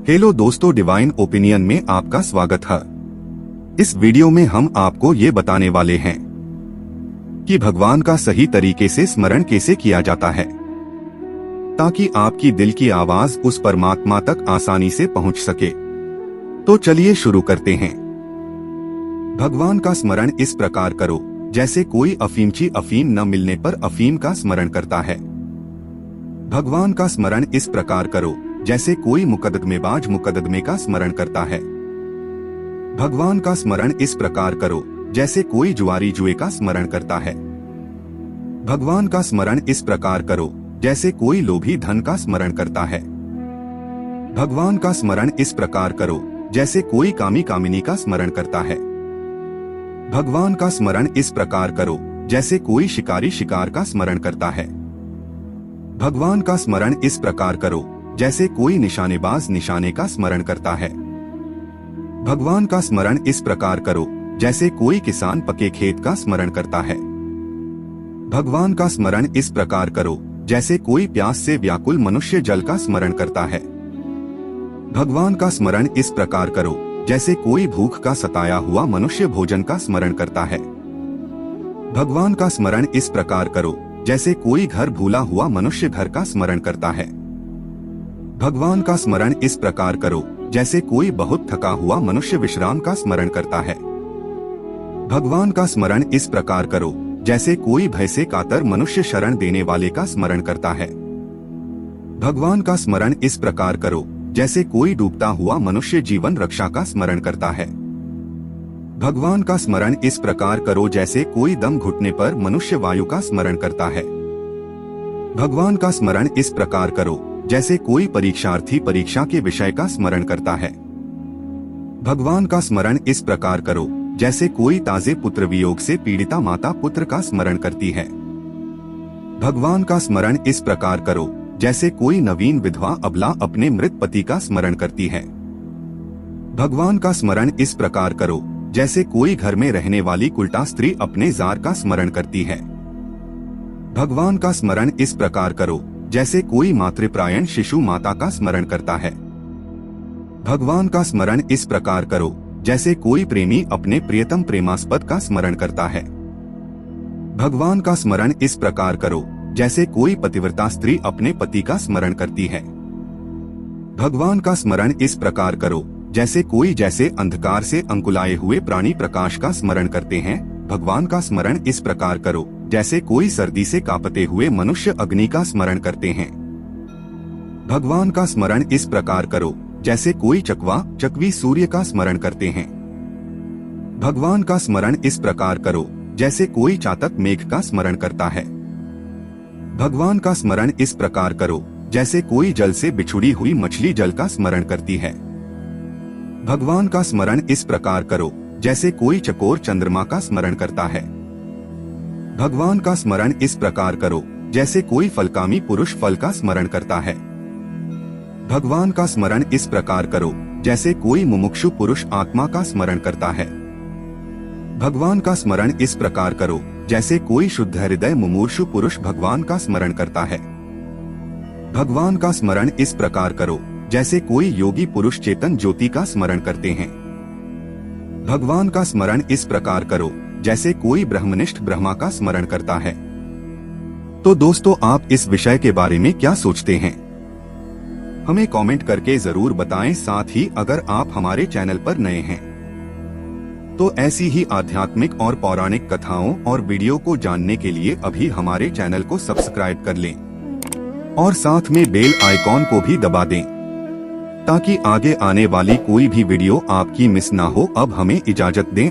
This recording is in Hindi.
हेलो दोस्तों, डिवाइन ओपिनियन में आपका स्वागत है। इस वीडियो में हम आपको ये बताने वाले हैं कि भगवान का सही तरीके से स्मरण कैसे किया जाता है ताकि आपकी दिल की आवाज उस परमात्मा तक आसानी से पहुंच सके। तो चलिए शुरू करते हैं। भगवान का स्मरण इस प्रकार करो जैसे कोई अफीमची अफीम न मिलने पर अफीम का स्मरण करता है। भगवान का स्मरण इस प्रकार करो जैसे कोई मुकदमेबाज मुकदमे का स्मरण करता है। भगवान का स्मरण इस प्रकार करो जैसे कोई जुआरी जुए का स्मरण करता है। भगवान का स्मरण इस प्रकार करो जैसे कोई लोभी धन का स्मरण करता है। भगवान का स्मरण इस प्रकार करो जैसे कोई कामी कामिनी का स्मरण करता है। भगवान का स्मरण इस प्रकार करो जैसे कोई शिकारी शिकार का स्मरण करता है। भगवान का स्मरण इस प्रकार करो जैसे कोई निशानेबाज निशाने का स्मरण करता है। भगवान का स्मरण इस प्रकार करो जैसे कोई किसान पके खेत का स्मरण करता है। भगवान का स्मरण इस प्रकार करो जैसे कोई प्यास से व्याकुल मनुष्य जल का स्मरण करता है। भगवान का स्मरण इस प्रकार करो जैसे कोई भूख का सताया हुआ मनुष्य भोजन का स्मरण करता है। भगवान का स्मरण इस प्रकार करो जैसे कोई घर भूला हुआ मनुष्य घर का स्मरण करता है। भगवान का स्मरण इस प्रकार करो जैसे कोई बहुत थका हुआ मनुष्य विश्राम का स्मरण करता है। भगवान का स्मरण इस प्रकार करो जैसे कोई भय से कातर मनुष्य शरण देने वाले का स्मरण करता है। भगवान का स्मरण इस प्रकार करो जैसे कोई डूबता हुआ मनुष्य जीवन रक्षा का स्मरण करता है। भगवान का स्मरण इस प्रकार करो जैसे कोई दम घुटने पर मनुष्य वायु का स्मरण करता है। भगवान का स्मरण इस प्रकार करो जैसे कोई परीक्षार्थी परीक्षा के विषय का स्मरण करता है। भगवान का स्मरण इस प्रकार करो जैसे कोई ताजे पुत्र वियोग से पीड़िता माता पुत्र का स्मरण करती है। भगवान का स्मरण इस प्रकार करो जैसे कोई नवीन विधवा अबला अपने मृत पति का स्मरण करती है। भगवान का स्मरण इस प्रकार करो जैसे कोई घर में रहने वाली कुलटा स्त्री अपने जार का स्मरण करती है। भगवान का स्मरण इस प्रकार करो जैसे कोई मातृप्रायण शिशु माता का स्मरण करता है। भगवान का स्मरण इस प्रकार करो जैसे कोई प्रेमी अपने प्रियतम प्रेमास्पद का स्मरण करता है। भगवान का स्मरण इस प्रकार करो जैसे कोई पतिव्रता स्त्री अपने पति का स्मरण करती है। भगवान का स्मरण इस प्रकार करो जैसे अंधकार से अंकुलाए हुए प्राणी प्रकाश का स्मरण करते हैं। भगवान का स्मरण इस प्रकार करो जैसे कोई सर्दी से कांपते हुए मनुष्य अग्नि का स्मरण करते हैं। भगवान का स्मरण इस प्रकार करो जैसे कोई चकवा चकवी सूर्य का स्मरण करते हैं। भगवान का स्मरण इस प्रकार करो जैसे कोई चातक मेघ का स्मरण करता है। भगवान का स्मरण इस प्रकार करो जैसे कोई जल से बिछुड़ी हुई मछली जल का स्मरण करती है। भगवान का स्मरण इस प्रकार करो जैसे कोई चकोर चंद्रमा का स्मरण करता है। भगवान का स्मरण इस प्रकार करो जैसे कोई फलकामी पुरुष फल का स्मरण करता है। भगवान का स्मरण इस प्रकार करो जैसे कोई मुमुक्षु पुरुष आत्मा का स्मरण करता है। भगवान का स्मरण इस प्रकार करो जैसे कोई शुद्ध हृदय मुमूर्षु पुरुष भगवान का स्मरण करता है। भगवान का स्मरण इस प्रकार करो जैसे कोई योगी पुरुष चेतन ज्योति का स्मरण करते हैं। भगवान का स्मरण इस प्रकार करो जैसे कोई ब्रह्मनिष्ठ ब्रह्मा का स्मरण करता है। तो दोस्तों, आप इस विषय के बारे में क्या सोचते हैं? हमें कमेंट करके जरूर बताएं। साथ ही अगर आप हमारे चैनल पर नए हैं तो ऐसी ही आध्यात्मिक और पौराणिक कथाओं और वीडियो को जानने के लिए अभी हमारे चैनल को सब्सक्राइब कर लें और साथ में बेल आइकॉन को भी दबा दें ताकि आगे आने वाली कोई भी वीडियो आपकी मिस ना हो। अब हमें इजाजत दें।